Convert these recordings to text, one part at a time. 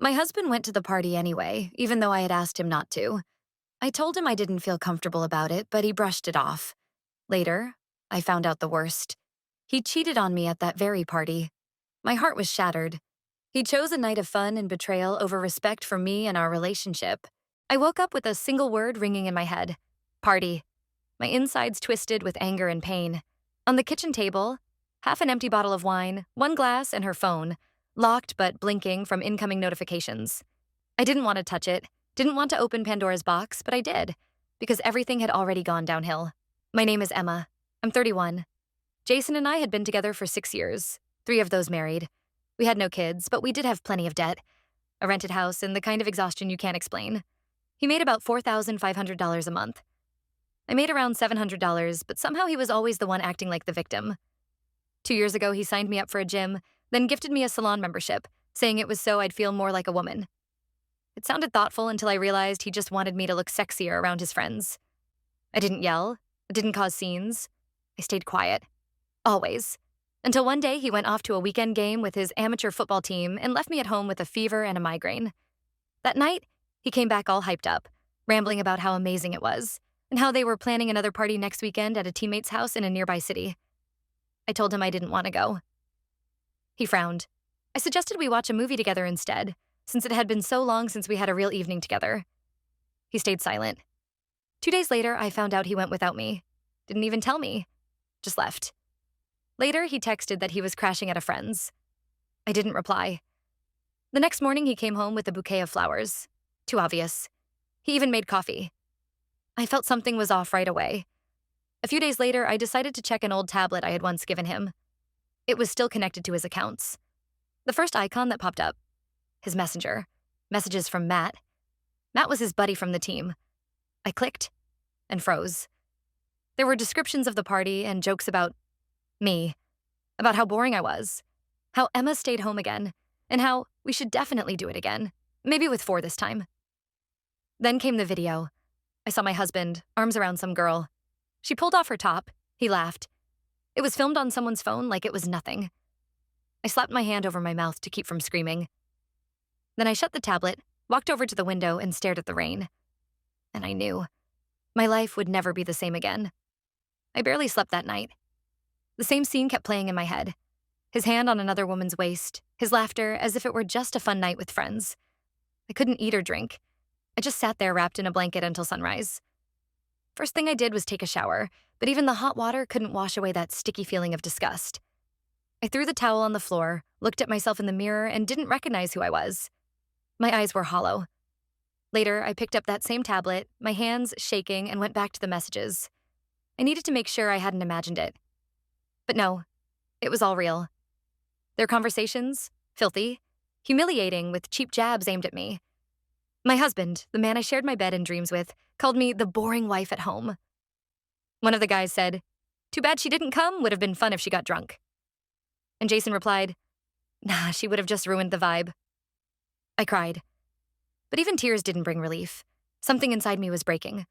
My husband went to the party anyway, even though I had asked him not to. I told him I didn't feel comfortable about it, but he brushed it off. Later, I found out the worst. He cheated on me at that very party. My heart was shattered. He chose a night of fun and betrayal over respect for me and our relationship. I woke up with a single word ringing in my head: party. My insides twisted with anger and pain. On the kitchen table, half an empty bottle of wine, one glass, and her phone, locked but blinking from incoming notifications. I didn't want to touch it, didn't want to open Pandora's box, but I did, because everything had already gone downhill. My name is Emma. I'm 31. Jason and I had been together for 6 years, 3 of those married. We had no kids, but we did have plenty of debt, a rented house, and the kind of exhaustion you can't explain. He made about $4,500 a month. I made around $700, but somehow he was always the one acting like the victim. 2 years ago, he signed me up for a gym, then gifted me a salon membership, saying it was so I'd feel more like a woman. It sounded thoughtful until I realized he just wanted me to look sexier around his friends. I didn't yell. I didn't cause scenes. I stayed quiet. Always. Until one day he went off to a weekend game with his amateur football team and left me at home with a fever and a migraine. That night, he came back all hyped up, rambling about how amazing it was, and how they were planning another party next weekend at a teammate's house in a nearby city. I told him I didn't want to go. He frowned. I suggested we watch a movie together instead, since it had been so long since we had a real evening together. He stayed silent. 2 days later, I found out he went without me. Didn't even tell me. Just left. Later, he texted that he was crashing at a friend's. I didn't reply. The next morning, he came home with a bouquet of flowers. Too obvious. He even made coffee. I felt something was off right away. A few days later, I decided to check an old tablet I had once given him. It was still connected to his accounts. The first icon that popped up: his messenger. Messages from Matt. Matt was his buddy from the team. I clicked and froze. There were descriptions of the party and jokes about me, about how boring I was, how Emma stayed home again, and how we should definitely do it again, maybe with 4 this time. Then came the video. I saw my husband, arms around some girl. She pulled off her top. He laughed. It was filmed on someone's phone like it was nothing. I slapped my hand over my mouth to keep from screaming. Then I shut the tablet, walked over to the window, and stared at the rain. And I knew my life would never be the same again. I barely slept that night. The same scene kept playing in my head. His hand on another woman's waist, his laughter as if it were just a fun night with friends. I couldn't eat or drink. I just sat there wrapped in a blanket until sunrise. First thing I did was take a shower, but even the hot water couldn't wash away that sticky feeling of disgust. I threw the towel on the floor, looked at myself in the mirror, and didn't recognize who I was. My eyes were hollow. Later, I picked up that same tablet, my hands shaking, and went back to the messages. I needed to make sure I hadn't imagined it. But no, it was all real. Their conversations, filthy, humiliating, with cheap jabs aimed at me. My husband, the man I shared my bed and dreams with, called me the boring wife at home. One of the guys said, "Too bad she didn't come, would have been fun if she got drunk." And Jason replied, "Nah, she would have just ruined the vibe." I cried. But even tears didn't bring relief. Something inside me was breaking.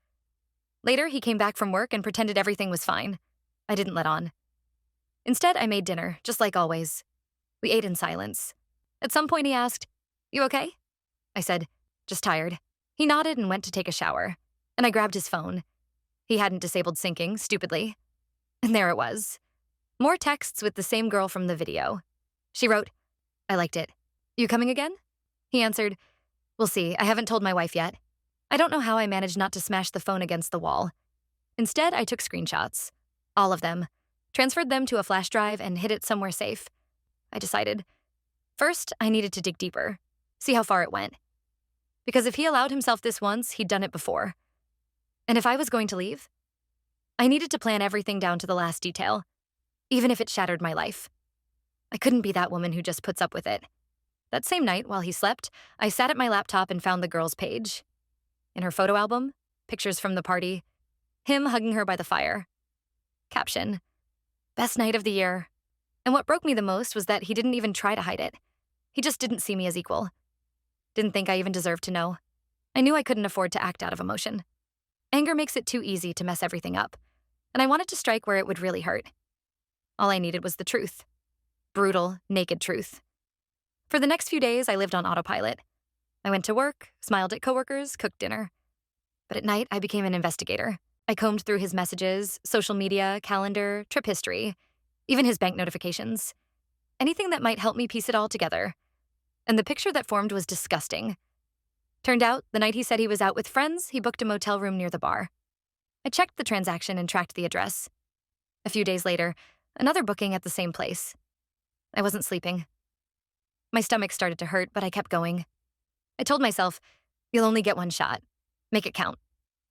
Later, he came back from work and pretended everything was fine. I didn't let on. Instead, I made dinner, just like always. We ate in silence. At some point, he asked, "You okay?" I said, "Just tired." He nodded and went to take a shower, and I grabbed his phone. He hadn't disabled syncing, stupidly. And there it was. More texts with the same girl from the video. She wrote, "I liked it. You coming again?" He answered, "We'll see. I haven't told my wife yet." I don't know how I managed not to smash the phone against the wall. Instead, I took screenshots. All of them. Transferred them to a flash drive and hid it somewhere safe. I decided. First, I needed to dig deeper. See how far it went. Because if he allowed himself this once, he'd done it before. And if I was going to leave, I needed to plan everything down to the last detail, even if it shattered my life. I couldn't be that woman who just puts up with it. That same night, while he slept, I sat at my laptop and found the girl's page. In her photo album, pictures from the party, him hugging her by the fire. Caption, "Best night of the year." And what broke me the most was that he didn't even try to hide it. He just didn't see me as equal. Didn't think I even deserved to know. I knew I couldn't afford to act out of emotion. Anger makes it too easy to mess everything up, and I wanted to strike where it would really hurt. All I needed was the truth. Brutal, naked truth. For the next few days, I lived on autopilot. I went to work, smiled at coworkers, cooked dinner. But at night, I became an investigator. I combed through his messages, social media, calendar, trip history, even his bank notifications. Anything that might help me piece it all together. And the picture that formed was disgusting. Turned out, the night he said he was out with friends, he booked a motel room near the bar. I checked the transaction and tracked the address. A few days later, another booking at the same place. I wasn't sleeping. My stomach started to hurt, but I kept going. I told myself, you'll only get one shot. Make it count.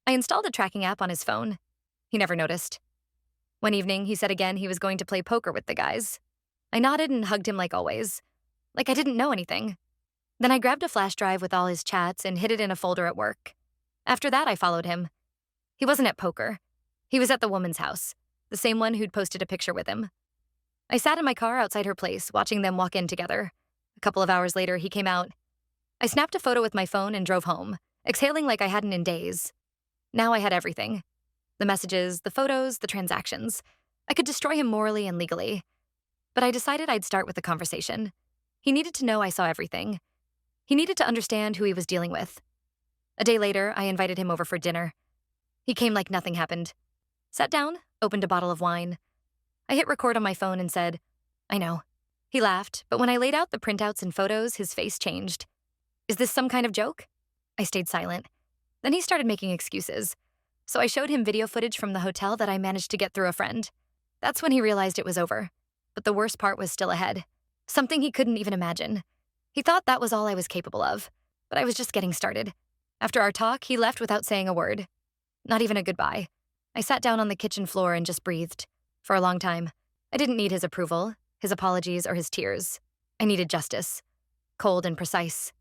I installed a tracking app on his phone. He never noticed. One evening, he said again he was going to play poker with the guys. I nodded and hugged him like always, like I didn't know anything. Then I grabbed a flash drive with all his chats and hid it in a folder at work. After that, I followed him. He wasn't at poker. He was at the woman's house, the same one who'd posted a picture with him. I sat in my car outside her place, watching them walk in together. A couple of hours later, he came out. I snapped a photo with my phone and drove home, exhaling like I hadn't in days. Now I had everything. The messages, the photos, the transactions. I could destroy him morally and legally. But I decided I'd start with a conversation. He needed to know I saw everything. He needed to understand who he was dealing with. A day later, I invited him over for dinner. He came like nothing happened. Sat down, opened a bottle of wine. I hit record on my phone and said, I know. He laughed, but when I laid out the printouts and photos, his face changed. Is this some kind of joke? I stayed silent. Then he started making excuses. So I showed him video footage from the hotel that I managed to get through a friend. That's when he realized it was over. But the worst part was still ahead. Something he couldn't even imagine. He thought that was all I was capable of, but I was just getting started. After our talk, he left without saying a word. Not even a goodbye. I sat down on the kitchen floor and just breathed. For a long time. I didn't need his approval, his apologies, or his tears. I needed justice. Cold and precise.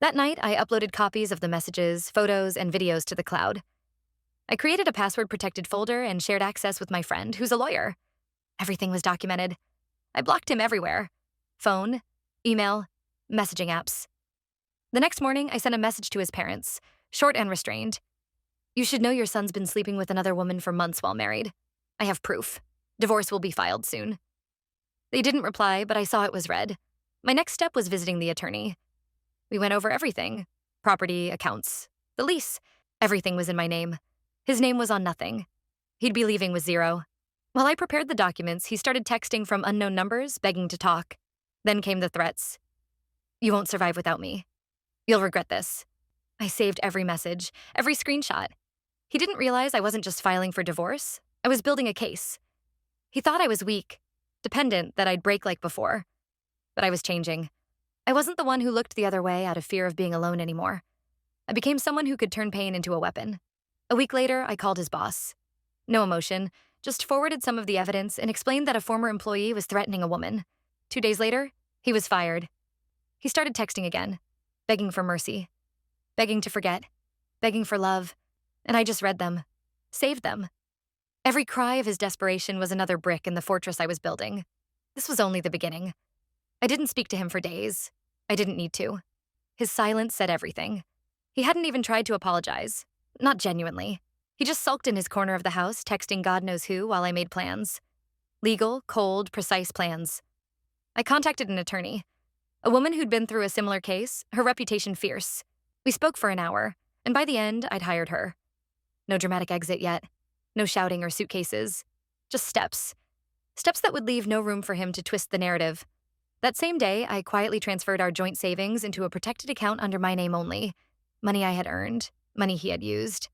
That night, I uploaded copies of the messages, photos, and videos to the cloud. I created a password-protected folder and shared access with my friend, who's a lawyer. Everything was documented. I blocked him everywhere. Phone, email, messaging apps. The next morning, I sent a message to his parents, short and restrained. You should know your son's been sleeping with another woman for months while married. I have proof. Divorce will be filed soon. They didn't reply, but I saw it was read. My next step was visiting the attorney. We went over everything. Property, accounts, the lease. Everything was in my name. His name was on nothing. He'd be leaving with zero. While I prepared the documents, he started texting from unknown numbers, begging to talk. Then came the threats. You won't survive without me. You'll regret this. I saved every message, every screenshot. He didn't realize I wasn't just filing for divorce. I was building a case. He thought I was weak, dependent, that I'd break like before. But I was changing. I wasn't the one who looked the other way out of fear of being alone anymore. I became someone who could turn pain into a weapon. A week later, I called his boss. No emotion, just forwarded some of the evidence and explained that a former employee was threatening a woman. 2 days later, he was fired. He started texting again, begging for mercy, begging to forget, begging for love, and I just read them, saved them. Every cry of his desperation was another brick in the fortress I was building. This was only the beginning. I didn't speak to him for days. I didn't need to. His silence said everything. He hadn't even tried to apologize. Not genuinely. He just sulked in his corner of the house, texting God knows who while I made plans. Legal, cold, precise plans. I contacted an attorney. A woman who'd been through a similar case, her reputation fierce. We spoke for an hour, and by the end, I'd hired her. No dramatic exit yet. No shouting or suitcases. Just steps. Steps that would leave no room for him to twist the narrative. That same day, I quietly transferred our joint savings into a protected account under my name only. Money I had earned, money he had used.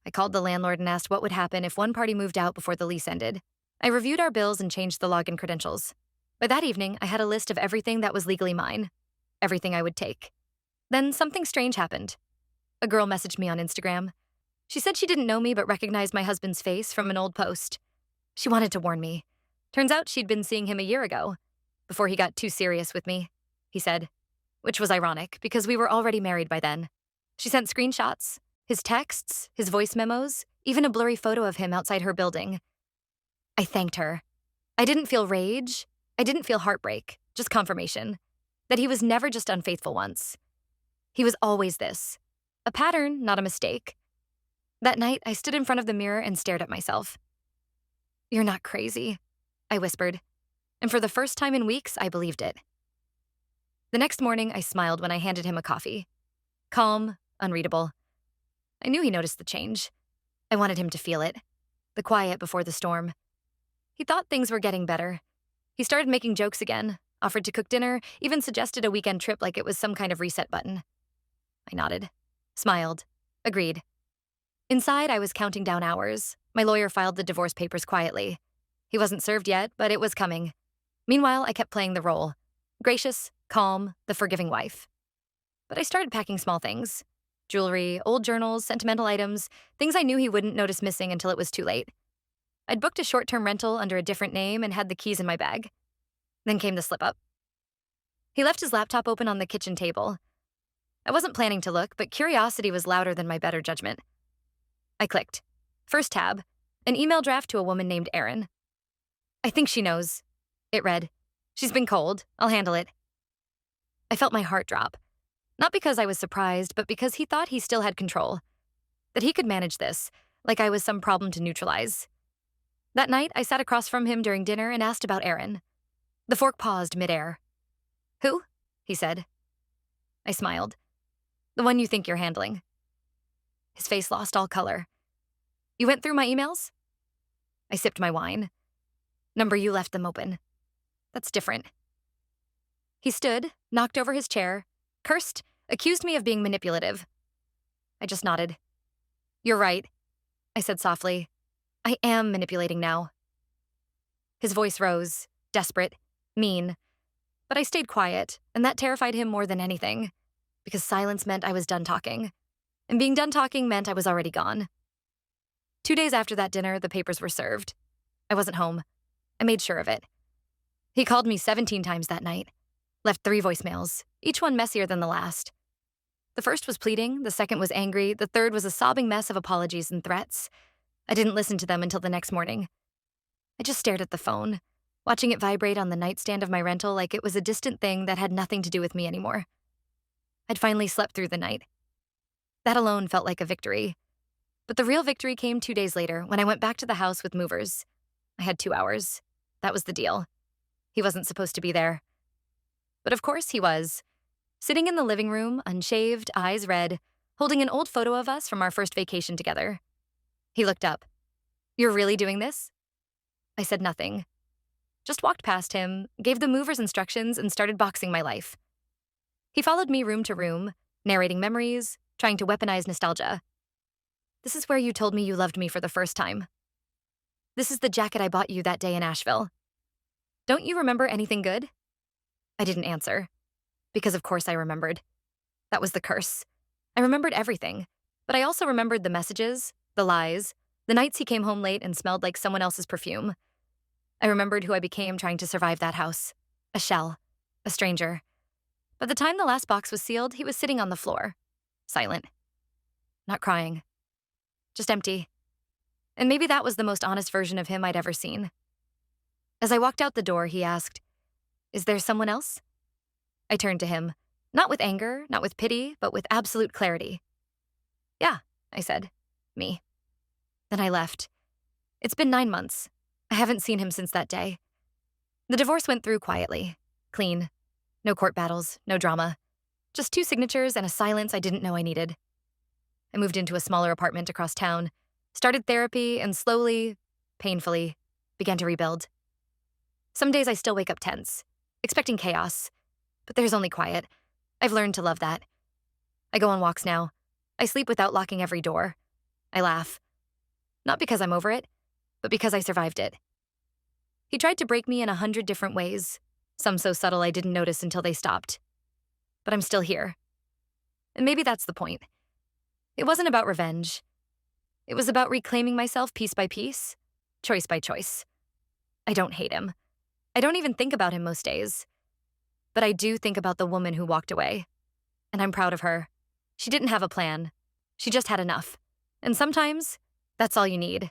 I called the landlord and asked what would happen if one party moved out before the lease ended. I reviewed our bills and changed the login credentials. By that evening, I had a list of everything that was legally mine. Everything I would take. Then something strange happened. A girl messaged me on Instagram. She said she didn't know me but recognized my husband's face from an old post. She wanted to warn me. Turns out she'd been seeing him a year ago, before he got too serious with me, he said, which was ironic because we were already married by then. She sent screenshots, his texts, his voice memos, even a blurry photo of him outside her building. I thanked her. I didn't feel rage. I didn't feel heartbreak, just confirmation that he was never just unfaithful once. He was always this. A pattern, not a mistake. That night, I stood in front of the mirror and stared at myself. You're not crazy, I whispered. And for the first time in weeks, I believed it. The next morning, I smiled when I handed him a coffee. Calm, unreadable. I knew he noticed the change. I wanted him to feel it. The quiet before the storm. He thought things were getting better. He started making jokes again, offered to cook dinner, even suggested a weekend trip like it was some kind of reset button. I nodded, smiled, agreed. Inside, I was counting down hours. My lawyer filed the divorce papers quietly. He wasn't served yet, but it was coming. Meanwhile, I kept playing the role. Gracious, calm, the forgiving wife. But I started packing small things. Jewelry, old journals, sentimental items, things I knew he wouldn't notice missing until it was too late. I'd booked a short-term rental under a different name and had the keys in my bag. Then came the slip-up. He left his laptop open on the kitchen table. I wasn't planning to look, but curiosity was louder than my better judgment. I clicked. First tab, an email draft to a woman named Erin. "I think she knows," it read. "She's been cold. I'll handle it." I felt my heart drop. Not because I was surprised, but because he thought he still had control. That he could manage this, like I was some problem to neutralize. That night, I sat across from him during dinner and asked about Erin. The fork paused midair. "Who?" he said. I smiled. "The one you think you're handling." His face lost all color. "You went through my emails?" I sipped my wine. "Number you left them open. That's different." He stood, knocked over his chair, cursed, accused me of being manipulative. I just nodded. "You're right," I said softly. "I am manipulating now." His voice rose, desperate, mean. But I stayed quiet, and that terrified him more than anything, because silence meant I was done talking. And being done talking meant I was already gone. 2 days after that dinner, the papers were served. I wasn't home. I made sure of it. He called me 17 times that night. Left 3 voicemails, each one messier than the last. The first was pleading, the second was angry, the third was a sobbing mess of apologies and threats. I didn't listen to them until the next morning. I just stared at the phone, watching it vibrate on the nightstand of my rental like it was a distant thing that had nothing to do with me anymore. I'd finally slept through the night. That alone felt like a victory. But the real victory came 2 days later when I went back to the house with movers. I had 2 hours. That was the deal. He wasn't supposed to be there. But of course he was. Sitting in the living room, unshaved, eyes red, holding an old photo of us from our first vacation together. He looked up. "You're really doing this?" I said nothing. Just walked past him, gave the movers instructions, and started boxing my life. He followed me room to room, narrating memories, trying to weaponize nostalgia. "This is where you told me you loved me for the first time. This is the jacket I bought you that day in Asheville. Don't you remember anything good?" I didn't answer. Because of course I remembered. That was the curse. I remembered everything, but I also remembered the messages, the lies, the nights he came home late and smelled like someone else's perfume. I remembered who I became trying to survive that house. A shell. A stranger. By the time the last box was sealed, he was sitting on the floor. Silent. Not crying. Just empty. And maybe that was the most honest version of him I'd ever seen. As I walked out the door, he asked, "Is there someone else?" I turned to him, not with anger, not with pity, but with absolute clarity. "Yeah," I said. "Me." Then I left. It's been 9 months. I haven't seen him since that day. The divorce went through quietly. Clean. No court battles, no drama. Just 2 signatures and a silence I didn't know I needed. I moved into a smaller apartment across town, started therapy, and slowly, painfully, began to rebuild. Some days I still wake up tense, expecting chaos. But there's only quiet. I've learned to love that. I go on walks now. I sleep without locking every door. I laugh. Not because I'm over it, but because I survived it. He tried to break me in 100 different ways, some so subtle I didn't notice until they stopped. But I'm still here. And maybe that's the point. It wasn't about revenge. It was about reclaiming myself piece by piece, choice by choice. I don't hate him. I don't even think about him most days. But I do think about the woman who walked away. And I'm proud of her. She didn't have a plan. She just had enough. And sometimes, that's all you need.